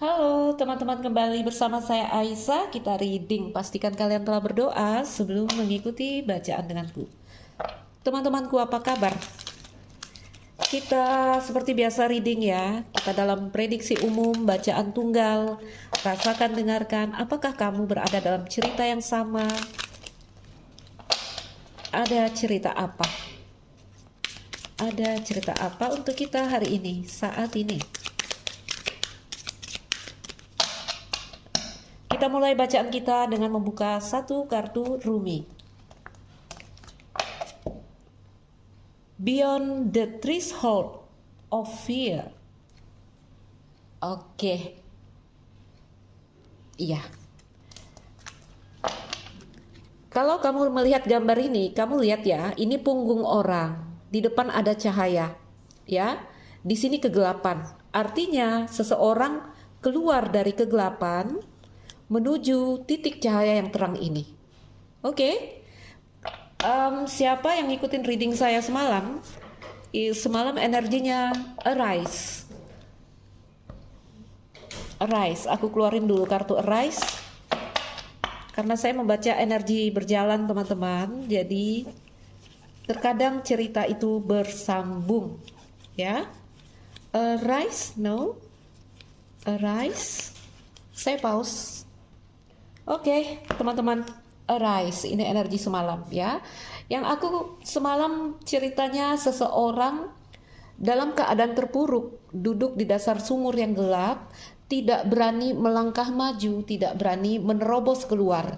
Halo teman-teman, kembali bersama saya Aisyah. Kita reading. Pastikan kalian telah berdoa sebelum mengikuti bacaan denganku. Teman-temanku, apa kabar? Kita seperti biasa reading ya. Kita dalam prediksi umum, bacaan tunggal. Rasakan, dengarkan. Apakah kamu berada dalam cerita yang sama? Ada cerita apa? Ada cerita apa untuk kita hari ini, saat ini? Kita mulai bacaan kita dengan membuka satu kartu Rumi. Beyond the threshold of fear. Oke. Iya. Kalau kamu melihat gambar ini, kamu lihat ya, ini punggung orang. Di depan ada cahaya. Ya. Di sini kegelapan. Artinya seseorang keluar dari kegelapan menuju titik cahaya yang terang ini. Oke. Siapa yang ngikutin reading saya semalam? Semalam energinya arise. Arise. Aku keluarin dulu kartu arise. Karena saya membaca energi berjalan, teman-teman. Jadi terkadang cerita itu bersambung. Ya. Arise, no. Arise. Saya pause. Oke, teman-teman, arise, ini energi semalam ya. Yang aku semalam ceritanya seseorang dalam keadaan terpuruk, duduk di dasar sumur yang gelap, tidak berani melangkah maju, tidak berani menerobos keluar.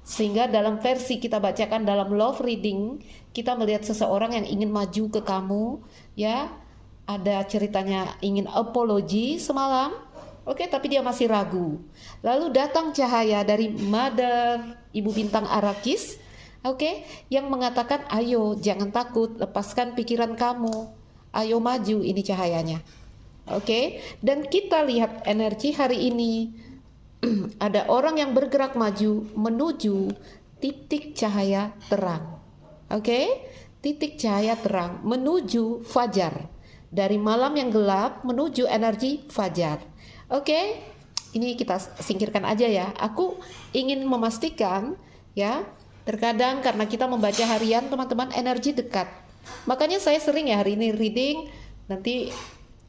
Sehingga dalam versi kita bacakan dalam love reading, kita melihat seseorang yang ingin maju ke kamu, ya. Ada ceritanya ingin apology semalam. Oke, tapi dia masih ragu. Lalu datang cahaya dari Mother Ibu Bintang Arakis, oke, yang mengatakan, ayo jangan takut, lepaskan pikiran kamu, ayo maju, ini cahayanya. Oke, dan kita lihat energi hari ini, ada orang yang bergerak maju menuju titik cahaya terang. Oke, titik cahaya terang menuju fajar. Dari malam yang gelap menuju energi fajar. Oke, ini kita singkirkan aja ya. Aku ingin memastikan ya, terkadang karena kita membaca harian teman-teman, energi dekat. Makanya saya sering ya hari ini reading, nanti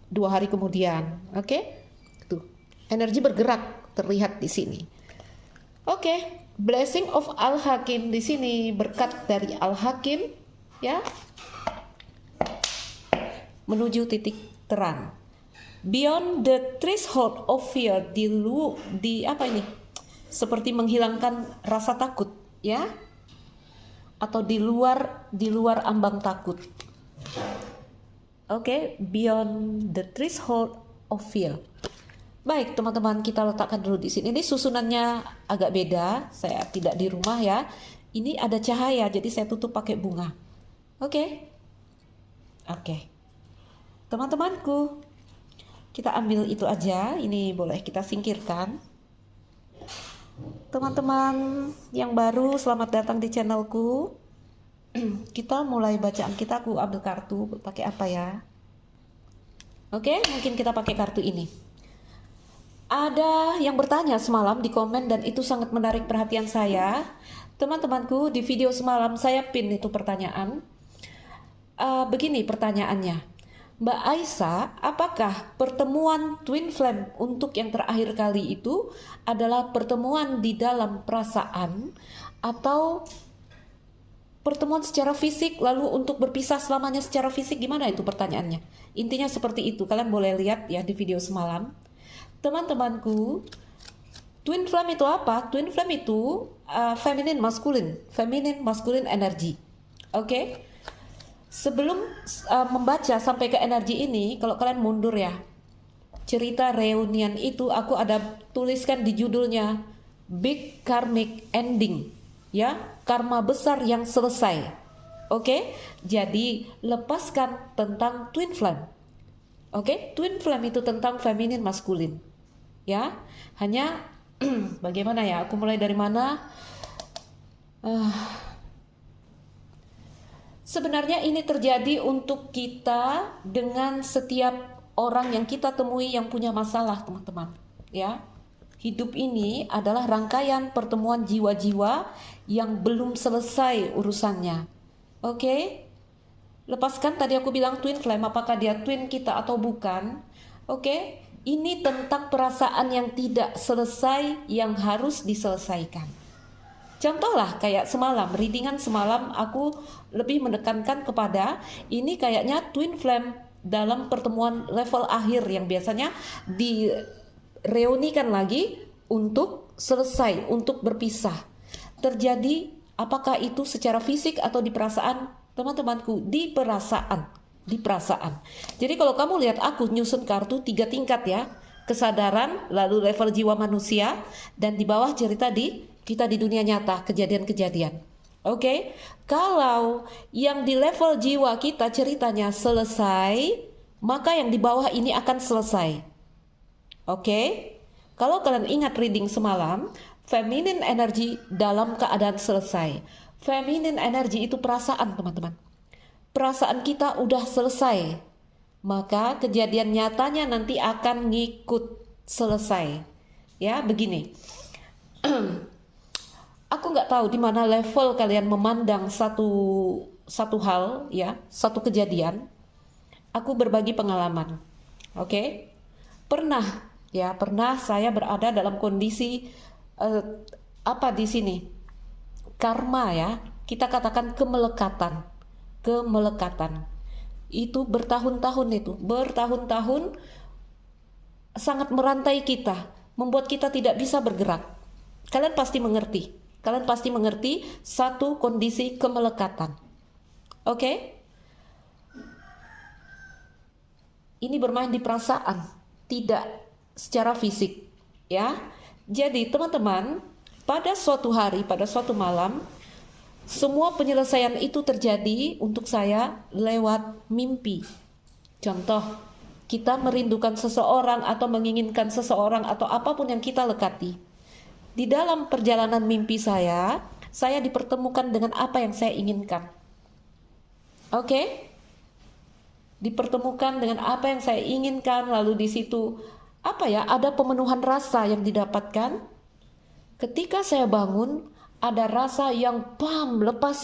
2 hari kemudian. Oke, tuh energi bergerak terlihat di sini. Oke, blessing of Al-Hakim di sini, berkat dari Al-Hakim ya, menuju titik terang. Beyond the threshold of fear, di apa ini? Seperti menghilangkan rasa takut, ya? Atau di luar ambang takut. Oke, beyond the threshold of fear. Baik, teman-teman, kita letakkan dulu di sini. Ini susunannya agak beda. Saya tidak di rumah ya. Ini ada cahaya, jadi saya tutup pakai bunga. Oke. Oke. Teman-temanku, kita ambil itu aja, ini boleh kita singkirkan. Teman-teman yang baru, selamat datang di channelku. Kita mulai bacaan kita, aku ambil kartu, pakai apa ya? Oke, mungkin kita pakai kartu ini. Ada yang bertanya semalam di komen dan itu sangat menarik perhatian saya. Teman-temanku, di video semalam saya pin itu pertanyaan. Begini pertanyaannya. Mbak Aisyah, apakah pertemuan Twin Flame untuk yang terakhir kali itu adalah pertemuan di dalam perasaan atau pertemuan secara fisik lalu untuk berpisah selamanya secara fisik? Gimana itu pertanyaannya? Intinya seperti itu, kalian boleh lihat ya di video semalam. Teman-temanku, Twin Flame itu apa? Twin Flame itu feminine masculine energy. Oke? Sebelum membaca sampai ke energi ini, kalau kalian mundur ya, cerita reunian itu aku ada tuliskan di judulnya Big Karmic Ending, ya, karma besar yang selesai. Oke, jadi lepaskan tentang Twin Flame. Oke, Twin Flame itu tentang feminin maskulin, ya. Hanya bagaimana ya? Aku mulai dari mana? Sebenarnya ini terjadi untuk kita dengan setiap orang yang kita temui yang punya masalah, teman-teman. ya. Hidup ini adalah rangkaian pertemuan jiwa-jiwa yang belum selesai urusannya. Oke? Lepaskan tadi aku bilang twin flame, apakah dia twin kita atau bukan. Oke? Ini tentang perasaan yang tidak selesai yang harus diselesaikan. Contohlah kayak semalam, readingan semalam aku lebih menekankan kepada ini kayaknya twin flame dalam pertemuan level akhir yang biasanya direunikan lagi untuk selesai, untuk berpisah. Terjadi apakah itu secara fisik atau di perasaan? Teman-temanku, di perasaan. Di perasaan. Jadi kalau kamu lihat aku nyusun kartu 3 tingkat ya. Kesadaran, lalu level jiwa manusia, dan di bawah cerita kita di dunia nyata, kejadian-kejadian. Oke, kalau yang di level jiwa kita ceritanya selesai, maka yang di bawah ini akan selesai. Oke, kalau kalian ingat reading semalam, feminine energy dalam keadaan selesai. Feminine energy itu perasaan, teman-teman. Perasaan kita udah selesai, maka kejadian nyatanya nanti akan ngikut selesai. Ya, begini. Aku nggak tahu di mana level kalian memandang satu hal, ya, satu kejadian. Aku berbagi pengalaman, oke? Pernah saya berada dalam kondisi apa di sini? Karma ya, kita katakan kemelekatan. Itu bertahun-tahun sangat merantai kita, membuat kita tidak bisa bergerak. Kalian pasti mengerti satu kondisi kemelekatan. Oke? Ini bermain di perasaan, tidak secara fisik, ya. Jadi teman-teman, pada suatu hari, pada suatu malam, semua penyelesaian itu terjadi untuk saya lewat mimpi. Contoh, kita merindukan seseorang atau menginginkan seseorang atau apapun yang kita lekati. Di dalam perjalanan mimpi saya dipertemukan dengan apa yang saya inginkan. Oke? Dipertemukan dengan apa yang saya inginkan, lalu di situ ada pemenuhan rasa yang didapatkan. Ketika saya bangun, ada rasa yang lepas,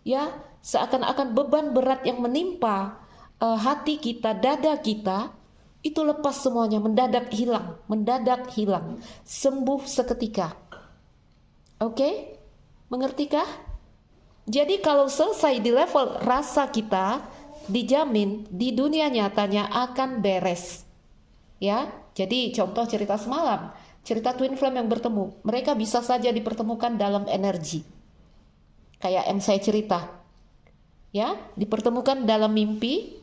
ya, seakan-akan beban berat yang menimpa hati kita, dada kita, itu lepas semuanya, mendadak hilang, sembuh seketika. Oke? Mengertikah? Jadi kalau selesai di level rasa kita, dijamin di dunia nyatanya akan beres. Ya, jadi contoh cerita semalam, cerita twin flame yang bertemu, mereka bisa saja dipertemukan dalam energi. Kayak yang saya cerita. Ya, dipertemukan dalam mimpi,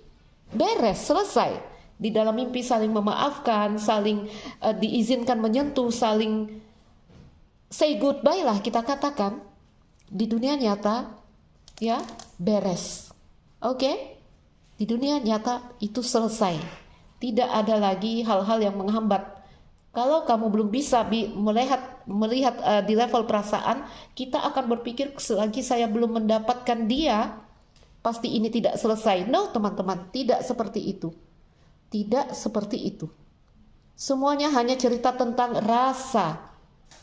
beres, selesai. Di dalam mimpi saling memaafkan, saling diizinkan menyentuh, saling say goodbye lah kita katakan. Di dunia nyata, ya, beres. Oke? Di dunia nyata itu selesai. Tidak ada lagi hal-hal yang menghambat. Kalau kamu belum bisa melihat di level perasaan, kita akan berpikir selagi saya belum mendapatkan dia, pasti ini tidak selesai. No, teman-teman, tidak seperti itu. Tidak seperti itu. Semuanya hanya cerita tentang rasa.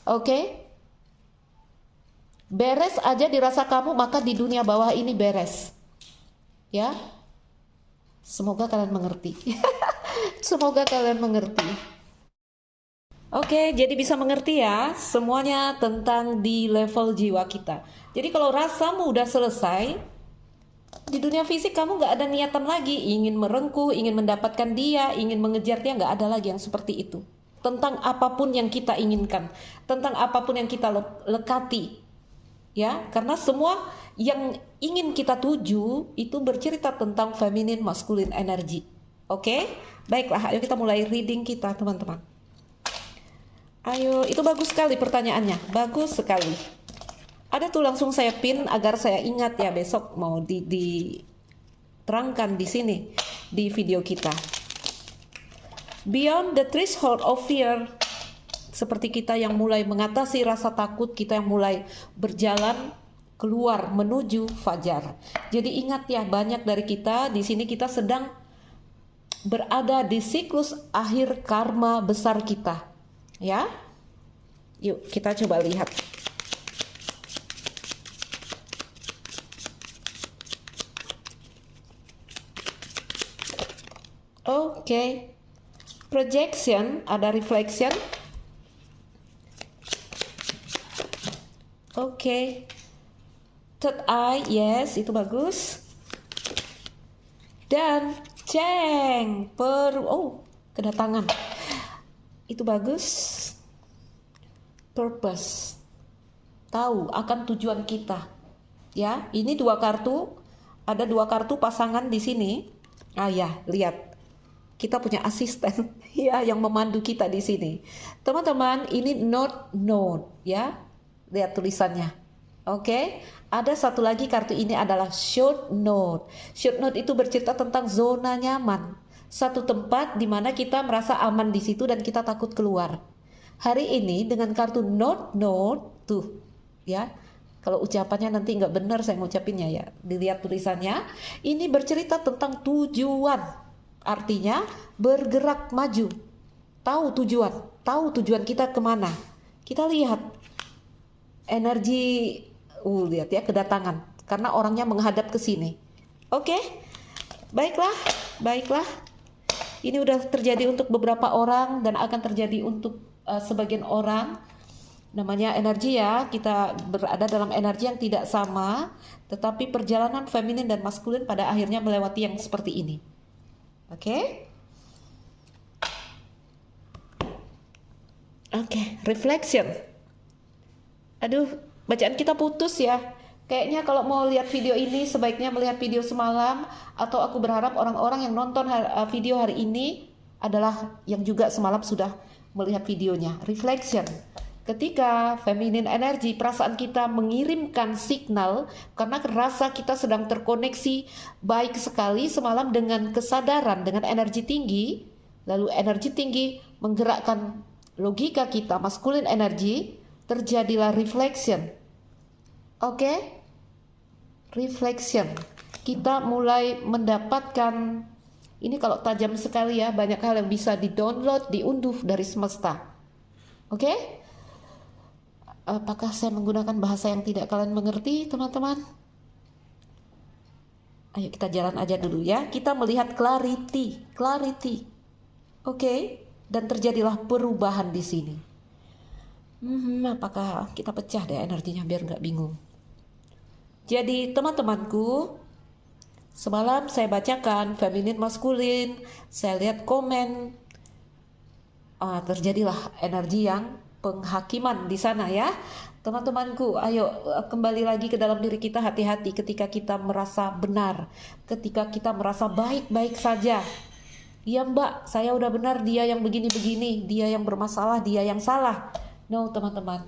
Oke? Beres aja di rasa kamu, maka di dunia bawah ini beres. Ya? Semoga kalian mengerti. Semoga kalian mengerti. Oke, jadi bisa mengerti ya. Semuanya tentang di level jiwa kita. Jadi kalau rasamu udah selesai, di dunia fisik kamu gak ada niatan lagi ingin merengkuh, ingin mendapatkan dia, ingin mengejar dia, gak ada lagi yang seperti itu. Tentang apapun yang kita inginkan, tentang apapun yang kita lekati. Ya, karena semua yang ingin kita tuju itu bercerita tentang feminine masculine energy. Oke? Baiklah, ayo kita mulai reading kita, teman-teman. Ayo, itu bagus sekali pertanyaannya. Bagus sekali. Ada tuh langsung saya pin agar saya ingat ya, besok mau diterangkan di sini di video kita. Beyond the threshold of fear, seperti kita yang mulai mengatasi rasa takut, kita yang mulai berjalan keluar menuju fajar. Jadi ingat ya, banyak dari kita di sini kita sedang berada di siklus akhir karma besar kita. Ya. Yuk kita coba lihat. Oke. Projection, ada reflection. Oke. Third eye, yes, itu bagus. Dan ceng, kedatangan. Itu bagus. Purpose, tahu akan tujuan kita. Ya, ini dua kartu, ada dua kartu pasangan di sini. Ya, lihat. Kita punya asisten ya yang memandu kita di sini. Teman-teman, ini note ya. Lihat tulisannya. Oke. Ada satu lagi kartu ini adalah short note. Short note itu bercerita tentang zona nyaman. Satu tempat di mana kita merasa aman di situ dan kita takut keluar. Hari ini dengan kartu note tuh ya. Kalau ucapannya nanti nggak benar saya ngucapinnya ya. Dilihat tulisannya. Ini bercerita tentang tujuan. Artinya bergerak maju, tahu tujuan kita kemana. Kita lihat energi, lihat ya kedatangan, karena orangnya menghadap ke sini. Oke, baiklah. Ini udah terjadi untuk beberapa orang dan akan terjadi untuk sebagian orang. Namanya energi ya, kita berada dalam energi yang tidak sama, tetapi perjalanan feminin dan maskulin pada akhirnya melewati yang seperti ini. Oke, reflection. Aduh, bacaan kita putus ya. Kayaknya kalau mau lihat video ini sebaiknya melihat video semalam, atau aku berharap orang-orang yang nonton video hari ini adalah yang juga semalam sudah melihat videonya. Reflection. Ketika feminin energi, perasaan kita mengirimkan signal karena rasa kita sedang terkoneksi baik sekali semalam dengan kesadaran, dengan energi tinggi. Lalu energi tinggi menggerakkan logika kita, maskulin energi, terjadilah reflection. Oke? Reflection. Kita mulai mendapatkan, ini kalau tajam sekali ya, banyak hal yang bisa di-download, diunduh dari semesta. Oke? Apakah saya menggunakan bahasa yang tidak kalian mengerti, teman-teman? Ayo kita jalan aja dulu ya. Kita melihat clarity. Oke? Dan terjadilah perubahan di sini. Apakah kita pecah deh energinya biar nggak bingung. Jadi teman-temanku, semalam saya bacakan feminin maskulin, saya lihat komen, terjadilah energi yang penghakiman di sana ya. Teman-temanku, ayo kembali lagi ke dalam diri kita, hati-hati ketika kita merasa benar, ketika kita merasa baik-baik saja. Ya mbak, saya udah benar, dia yang begini-begini, dia yang bermasalah, dia yang salah. No teman-teman,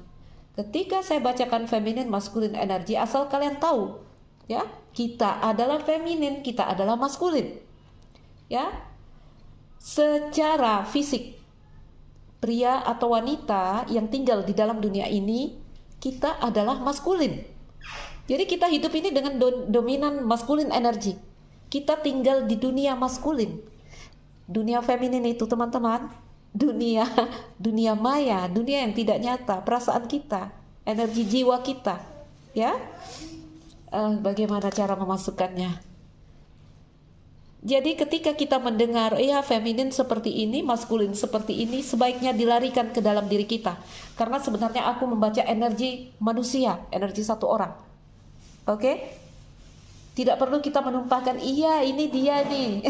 ketika saya bacakan feminin maskulin energi, asal kalian tahu ya, kita adalah feminin, kita adalah maskulin ya. Secara fisik, pria atau wanita yang tinggal di dalam dunia ini, kita adalah maskulin. Jadi kita hidup ini dengan dominan maskulin energi. Kita tinggal di dunia maskulin. Dunia feminin itu teman-teman, dunia maya, dunia yang tidak nyata, perasaan kita, energi jiwa kita, ya. Bagaimana cara memasukkannya? Jadi ketika kita mendengar, ya feminin seperti ini, maskulin seperti ini, sebaiknya dilarikan ke dalam diri kita. Karena sebenarnya aku membaca energi manusia, energi satu orang. Oke? Tidak perlu kita menumpahkan, iya ini dia nih.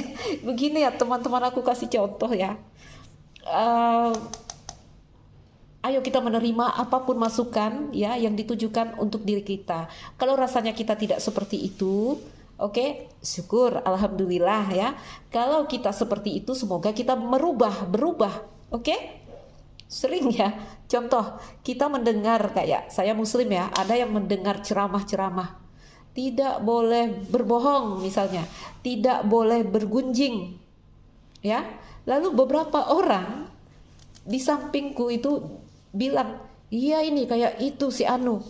Begini ya teman-teman, aku kasih contoh ya. Ayo kita menerima apapun masukan ya yang ditujukan untuk diri kita. Kalau rasanya kita tidak seperti itu, oke, syukur, alhamdulillah ya. Kalau kita seperti itu, semoga kita berubah, oke? Sering ya, contoh kita mendengar, kayak saya muslim ya, ada yang mendengar ceramah-ceramah, tidak boleh berbohong misalnya, tidak boleh bergunjing, ya. Lalu beberapa orang di sampingku itu bilang, iya ini kayak itu si Anu,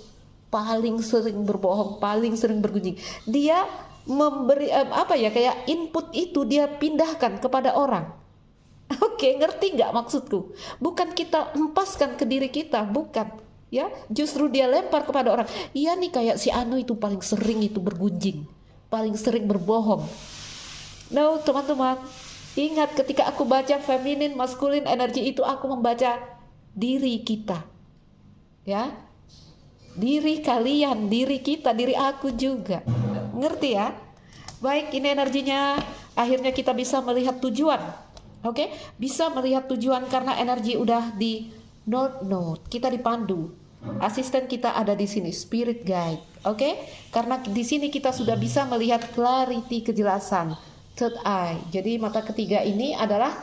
paling sering berbohong, paling sering bergunjing. Dia memberi kayak input itu dia pindahkan kepada orang. Oke, ngerti nggak maksudku? Bukan kita empaskan ke diri kita, bukan. Ya, justru dia lempar kepada orang. Iya nih, kayak si Anu itu paling sering itu bergunjing, paling sering berbohong. No, teman-teman, ingat ketika aku baca feminin, maskulin, energi itu aku membaca diri kita. Ya, diri kalian, diri kita, diri aku juga. Ngerti ya? Baik, ini energinya. Akhirnya kita bisa melihat tujuan. Oke, bisa melihat tujuan karena energi udah di North Node. Kita dipandu. Asisten kita ada di sini, spirit guide. Oke, karena di sini kita sudah bisa melihat clarity, kejelasan, third eye. Jadi mata ketiga ini adalah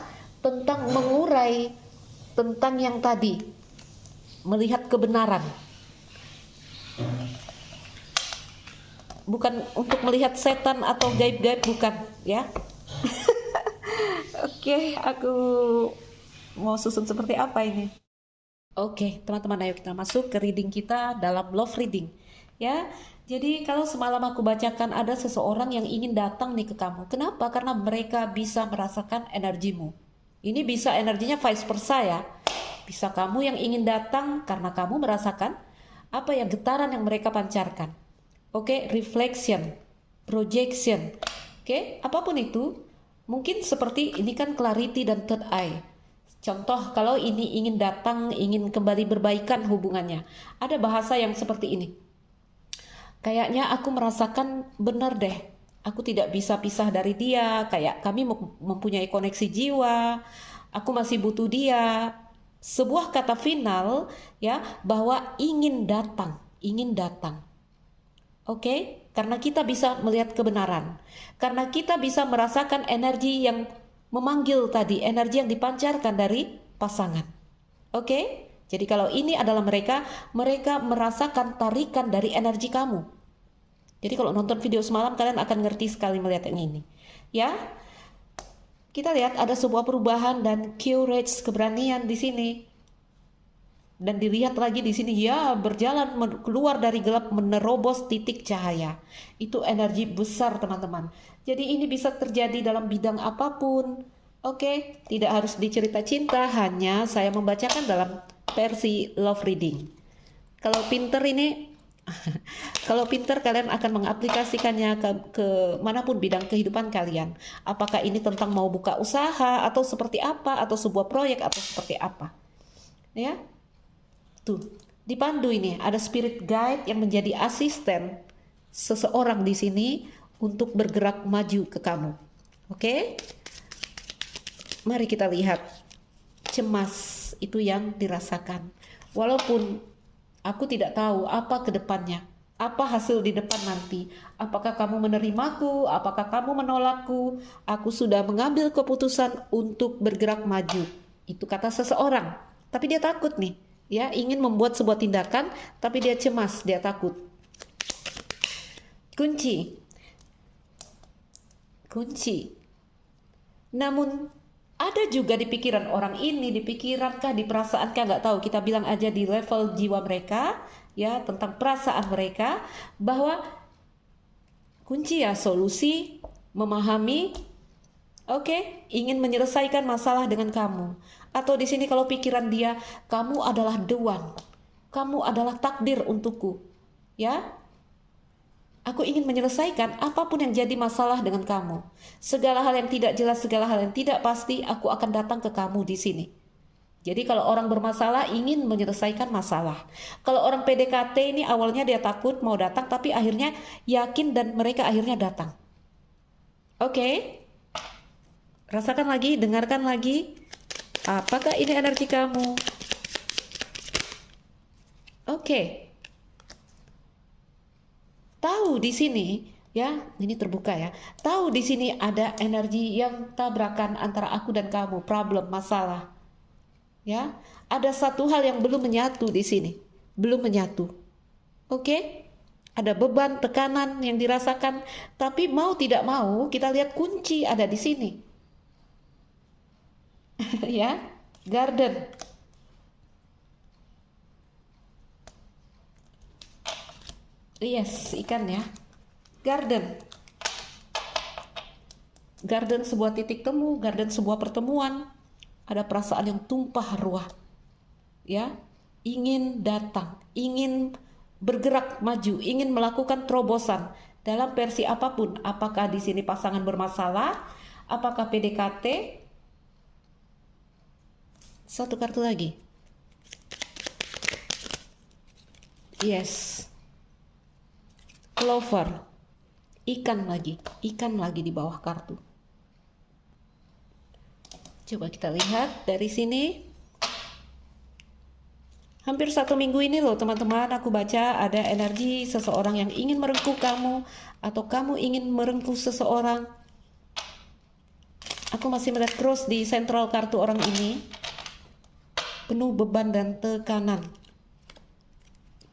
tentang mengurai tentang yang tadi, melihat kebenaran. Bukan untuk melihat setan atau gaib-gaib, bukan ya. Oke, aku mau susun seperti apa ini? Oke, teman-teman, ayo kita masuk ke reading kita dalam love reading. Ya, jadi kalau semalam aku bacakan ada seseorang yang ingin datang nih ke kamu. Kenapa? Karena mereka bisa merasakan energimu. Ini bisa energinya vice versa ya. Bisa kamu yang ingin datang karena kamu merasakan apa ya, getaran yang mereka pancarkan. Oke, reflection, projection. Oke, apapun itu. Mungkin seperti ini kan clarity dan third eye. Contoh kalau ini ingin datang, ingin kembali berbaikan hubungannya. Ada bahasa yang seperti ini. Kayaknya aku merasakan benar deh. Aku tidak bisa pisah dari dia. Kayak kami mempunyai koneksi jiwa. Aku masih butuh dia. Sebuah kata final ya, bahwa ingin datang, ingin datang. Oke? Karena kita bisa melihat kebenaran. Karena kita bisa merasakan energi yang memanggil tadi, energi yang dipancarkan dari pasangan. Oke? Jadi kalau ini adalah mereka merasakan tarikan dari energi kamu. Jadi kalau nonton video semalam kalian akan ngerti sekali melihat yang ini. Ya? Kita lihat ada sebuah perubahan dan courage, keberanian di sini. Dan dilihat lagi di sini, ya, berjalan keluar dari gelap menerobos titik cahaya. Itu energi besar, teman-teman. Jadi ini bisa terjadi dalam bidang apapun. Oke, tidak harus dicerita cinta, hanya saya membacakan dalam versi love reading. Kalau pinter ini kalau pinter kalian akan mengaplikasikannya ke manapun bidang kehidupan kalian. Apakah ini tentang mau buka usaha atau seperti apa, atau sebuah proyek atau seperti apa. Ya. Tuh, dipandu ini ada spirit guide yang menjadi asisten seseorang di sini untuk bergerak maju ke kamu. Oke? Mari kita lihat. Cemas itu yang dirasakan. Walaupun aku tidak tahu apa ke depannya, apa hasil di depan nanti. Apakah kamu menerimaku, apakah kamu menolakku? Aku sudah mengambil keputusan untuk bergerak maju. Itu kata seseorang. Tapi dia takut nih. Ya, ingin membuat sebuah tindakan, tapi dia cemas, dia takut. Kunci. Namun ada juga di pikiran orang ini, di pikirankah, di perasaankah, nggak tahu. Kita bilang aja di level jiwa mereka, ya, tentang perasaan mereka, bahwa kunci ya solusi, memahami, oke, ingin menyelesaikan masalah dengan kamu. Atau di sini kalau pikiran dia, kamu adalah the one. Kamu adalah takdir untukku. Ya. Aku ingin menyelesaikan apapun yang jadi masalah dengan kamu. Segala hal yang tidak jelas, segala hal yang tidak pasti, aku akan datang ke kamu di sini. Jadi kalau orang bermasalah ingin menyelesaikan masalah. Kalau orang PDKT ini awalnya dia takut mau datang, tapi akhirnya yakin dan mereka akhirnya datang. Oke. Rasakan lagi, dengarkan lagi. Apakah ini energi kamu? Oke. Tahu di sini, ya, ini terbuka ya. Tahu di sini ada energi yang tabrakan antara aku dan kamu, problem, masalah. Ya, ada satu hal yang belum menyatu di sini, belum menyatu. Oke? Ada beban, tekanan yang dirasakan, tapi mau tidak mau kita lihat kunci ada di sini. Ya, garden. Yes, ikan ya. Garden. Garden sebuah titik temu, garden sebuah pertemuan. Ada perasaan yang tumpah ruah, ya, ingin datang, ingin bergerak maju, ingin melakukan terobosan dalam versi apapun. Apakah di sini pasangan bermasalah, apakah PDKT. Satu kartu lagi. Yes. Clover. Ikan lagi di bawah kartu. Coba kita lihat dari sini. Hampir 1 minggu ini loh teman-teman, aku baca ada energi seseorang yang ingin merengkuh kamu, atau kamu ingin merengkuh seseorang. Aku masih melihat cross di sentral kartu orang ini. Penuh beban dan tekanan.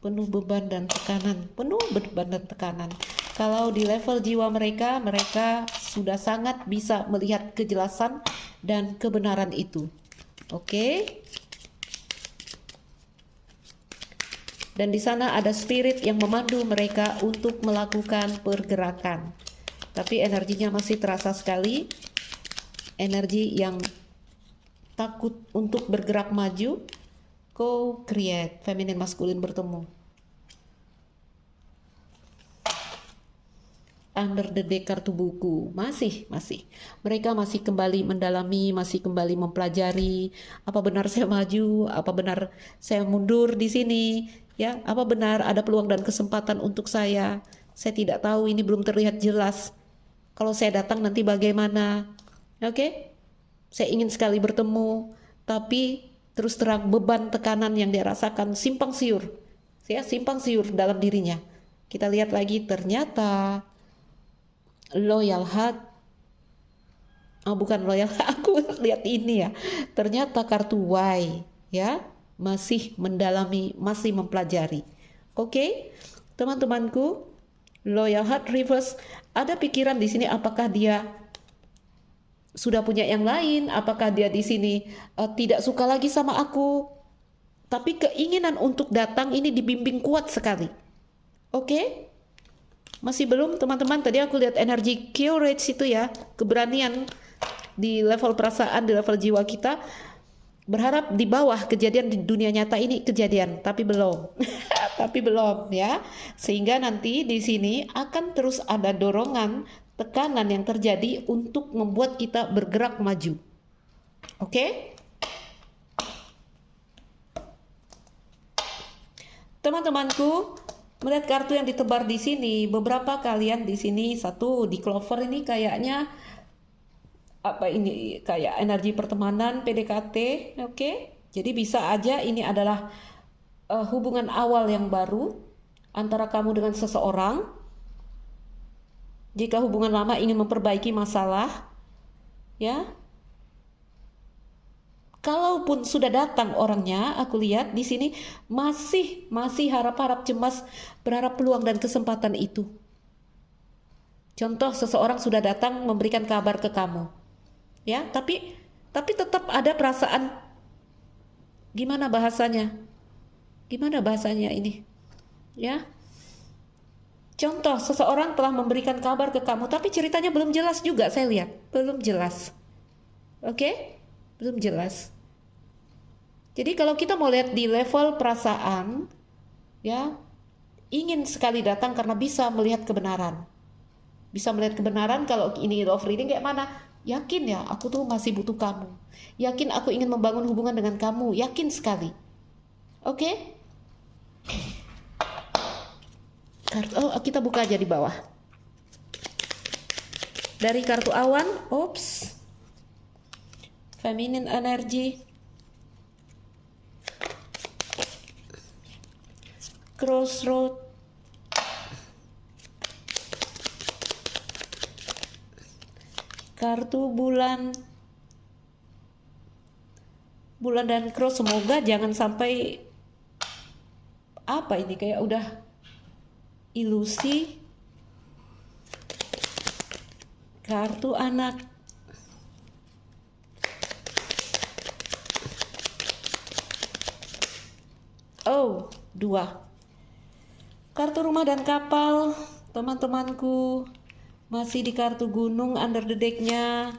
Penuh beban dan tekanan. Kalau di level jiwa mereka sudah sangat bisa melihat kejelasan dan kebenaran itu. Oke? Dan di sana ada spirit yang memandu mereka untuk melakukan pergerakan. Tapi energinya masih terasa sekali. Energi yang takut untuk bergerak maju. Co-create, feminin maskulin bertemu. Under the deck kartu buku, masih mereka masih kembali mendalami, masih kembali mempelajari, apa benar saya maju, apa benar saya mundur di sini, ya, apa benar ada peluang dan kesempatan untuk saya tidak tahu, ini belum terlihat jelas, kalau saya datang nanti bagaimana. Oke? Saya ingin sekali bertemu, tapi terus terang beban tekanan yang dia rasakan simpang siur dalam dirinya. Kita lihat lagi, ternyata loyal heart, bukan loyal heart, aku lihat ini ya, ternyata kartu Y, ya, masih mendalami, masih mempelajari. Oke, teman-temanku, loyal heart reverse, ada pikiran di sini, apakah dia sudah punya yang lain, apakah dia di sini tidak suka lagi sama aku, tapi keinginan untuk datang ini dibimbing kuat sekali. Oke? Masih belum teman-teman, tadi aku lihat energi courage itu ya, keberanian di level perasaan, di level jiwa kita, berharap di bawah kejadian di dunia nyata ini kejadian, tapi belum. Tapi belum ya, sehingga nanti di sini akan terus ada dorongan, tekanan yang terjadi untuk membuat kita bergerak maju. Oke? Teman-temanku, melihat kartu yang ditebar di sini, beberapa kalian di sini, satu di clover ini kayaknya apa ini, kayak energi pertemanan, PDKT, oke? Jadi bisa aja ini adalah hubungan awal yang baru antara kamu dengan seseorang. Jika hubungan lama ingin memperbaiki masalah, ya. Kalaupun sudah datang orangnya, aku lihat di sini masih harap-harap, cemas, berharap peluang dan kesempatan itu. Contoh, seseorang sudah datang memberikan kabar ke kamu, ya, tapi tetap ada perasaan, gimana bahasanya ini, ya. Contoh, seseorang telah memberikan kabar ke kamu, tapi ceritanya belum jelas juga, saya lihat. Belum jelas. Oke? Belum jelas. Jadi kalau kita mau lihat di level perasaan, ya, ingin sekali datang karena bisa melihat kebenaran. Bisa melihat kebenaran, kalau ini love reading kayak mana? Yakin ya, aku tuh masih butuh kamu. Yakin aku ingin membangun hubungan dengan kamu. Yakin sekali. Oke? Kita buka aja di bawah. Dari kartu awan, feminine energy, crossroad, kartu bulan dan cross. Semoga jangan sampai apa ini, kayak udah ilusi. Kartu anak, dua. Kartu rumah dan kapal, teman-temanku, masih di kartu gunung under the deck-nya.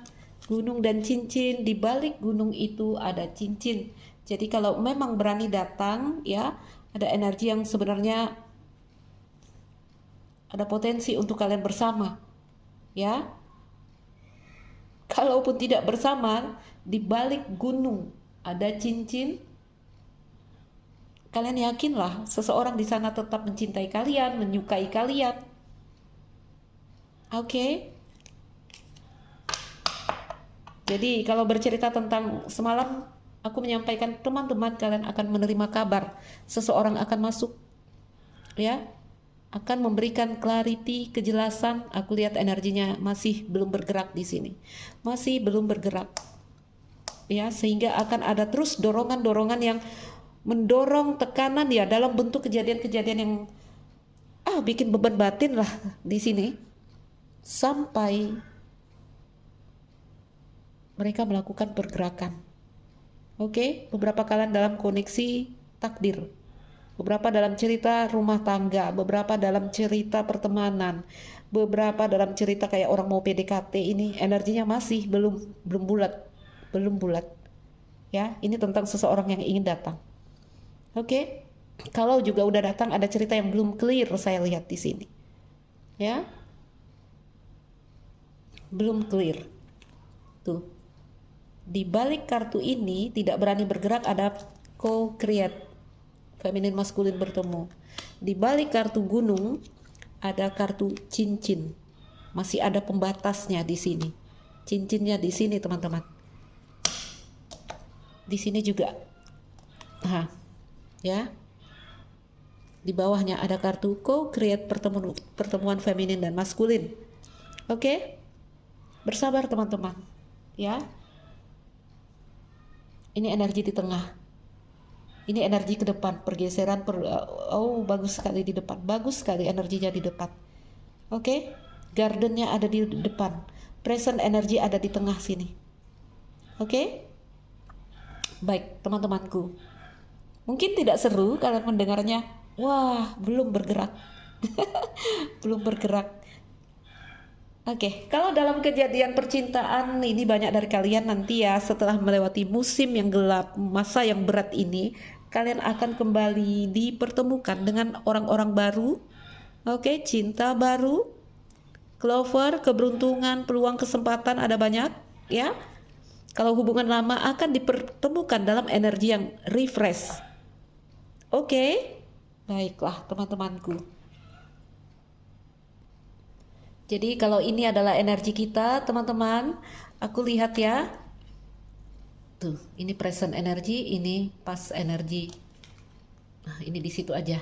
Gunung dan cincin, di balik gunung itu ada cincin. Jadi kalau memang berani datang ya, ada energi yang sebenarnya ada potensi untuk kalian bersama. Ya. Kalaupun tidak bersama, di balik gunung ada cincin. Kalian yakinlah seseorang di sana tetap mencintai kalian, menyukai kalian. Oke. Jadi kalau bercerita tentang semalam, aku menyampaikan teman-teman kalian akan menerima kabar. Seseorang akan masuk, ya, akan memberikan clarity, kejelasan. Aku lihat energinya masih belum bergerak di sini, masih belum bergerak, ya, sehingga akan ada terus dorongan-dorongan yang mendorong tekanan ya dalam bentuk kejadian-kejadian yang bikin beban batin lah di sini, sampai mereka melakukan pergerakan. Oke, beberapa kalian dalam koneksi takdir, beberapa dalam cerita rumah tangga, beberapa dalam cerita pertemanan, beberapa dalam cerita kayak orang mau PDKT. Ini energinya masih belum bulat. Ya, ini tentang seseorang yang ingin datang. Oke. Kalau juga udah datang, ada cerita yang belum clear saya lihat di sini. Ya. Belum clear. Tuh. Di balik kartu ini tidak berani bergerak ada co-create, feminin maskulin bertemu. Di balik kartu gunung ada kartu cincin. Masih ada pembatasnya di sini. Cincinnya di sini, teman-teman. Di sini juga. Ya. Di bawahnya ada kartu co-create, pertemuan feminin dan maskulin. Oke? Bersabar, teman-teman. Ya. Ini energi di tengah. Ini energi ke depan, pergeseran bagus sekali di depan. Bagus sekali energinya di depan. Oke? Gardennya ada di depan. Present energi ada di tengah sini. Oke? Baik, teman-temanku. Mungkin tidak seru kalian mendengarnya. Wah, belum bergerak. Belum bergerak. Oke, kalau dalam kejadian percintaan ini banyak dari kalian nanti ya, setelah melewati musim yang gelap, masa yang berat ini, kalian akan kembali dipertemukan dengan orang-orang baru. Oke, cinta baru, clover, keberuntungan, peluang, kesempatan ada banyak ya. Kalau hubungan lama akan dipertemukan dalam energi yang refresh. Oke, baiklah teman-temanku. Jadi kalau ini adalah energi kita, teman-teman, aku lihat ya. Tuh, ini present energi, ini past energi. Nah, ini di situ aja.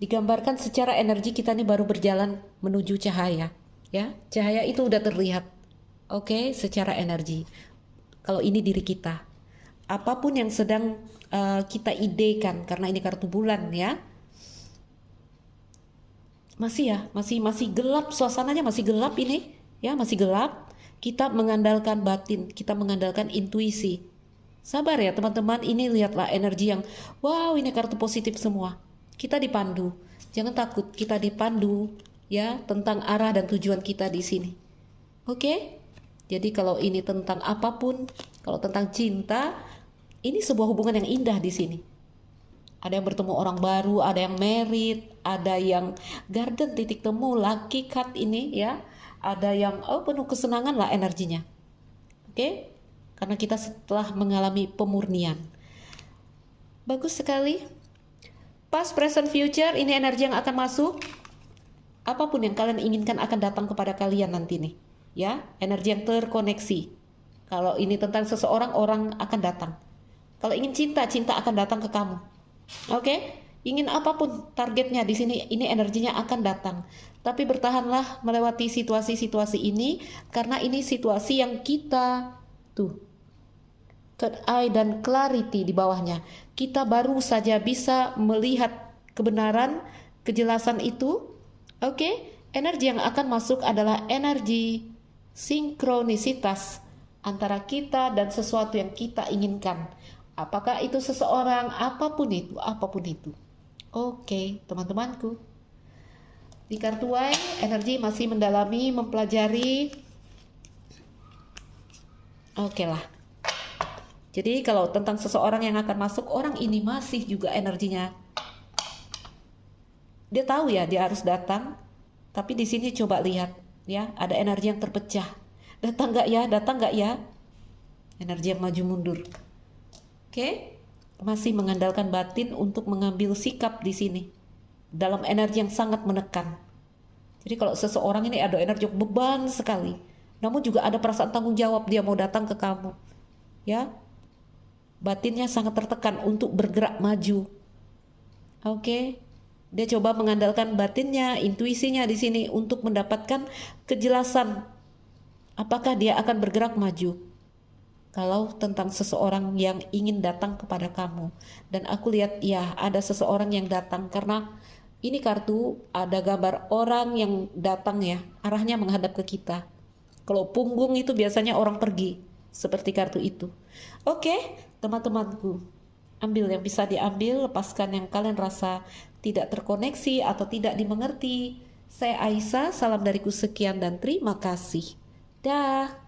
Digambarkan secara energi kita ini baru berjalan menuju cahaya, ya. Cahaya itu udah terlihat. Oke, secara energi. Kalau ini diri kita. Apapun yang sedang kita idekan, karena ini kartu bulan ya. Masih gelap, suasananya masih gelap ini ya, masih gelap. Kita mengandalkan batin, kita mengandalkan intuisi. Sabar ya teman-teman, ini lihatlah energi yang wow, ini kartu positif semua. Kita dipandu, jangan takut, kita dipandu ya tentang arah dan tujuan kita di sini. Oke? Jadi kalau ini tentang apapun, kalau tentang cinta, ini sebuah hubungan yang indah di sini. Ada yang bertemu orang baru, ada yang married, ada yang garden titik temu, lucky card ini ya. Ada yang penuh kesenangan lah energinya. Oke? Karena kita setelah mengalami pemurnian. Bagus sekali. Past, present, future, ini energi yang akan masuk. Apapun yang kalian inginkan akan datang kepada kalian nanti nih. Ya, energi yang terkoneksi. Kalau ini tentang seseorang, orang akan datang. Kalau ingin cinta, cinta akan datang ke kamu. Oke, ingin apapun targetnya di sini, ini energinya akan datang. Tapi bertahanlah melewati situasi-situasi ini, karena ini situasi yang kita third eye dan clarity di bawahnya. Kita baru saja bisa melihat kebenaran, kejelasan itu. Oke, energi yang akan masuk adalah energi sinkronisitas antara kita dan sesuatu yang kita inginkan. Apakah itu seseorang, apapun itu. Oke, teman-temanku. Di kartu Y, energi masih mendalami, mempelajari. Oke lah. Jadi kalau tentang seseorang yang akan masuk, orang ini masih juga energinya. Dia tahu ya, dia harus datang. Tapi di sini coba lihat, ya, ada energi yang terpecah. Datang nggak ya? Datang nggak ya? Energi yang maju mundur. Oke, masih mengandalkan batin untuk mengambil sikap di sini. Dalam energi yang sangat menekan. Jadi kalau seseorang ini ada energi beban sekali, namun juga ada perasaan tanggung jawab, dia mau datang ke kamu. Ya, batinnya sangat tertekan untuk bergerak maju. Oke, dia coba mengandalkan batinnya, intuisinya di sini untuk mendapatkan kejelasan apakah dia akan bergerak maju. Kalau tentang seseorang yang ingin datang kepada kamu, dan aku lihat ya ada seseorang yang datang, karena ini kartu ada gambar orang yang datang ya, arahnya menghadap ke kita. Kalau punggung itu biasanya orang pergi, seperti kartu itu. Oke, teman-temanku, ambil yang bisa diambil, lepaskan yang kalian rasa tidak terkoneksi atau tidak dimengerti. Saya Aisyah, salam dariku sekian dan terima kasih. Dah.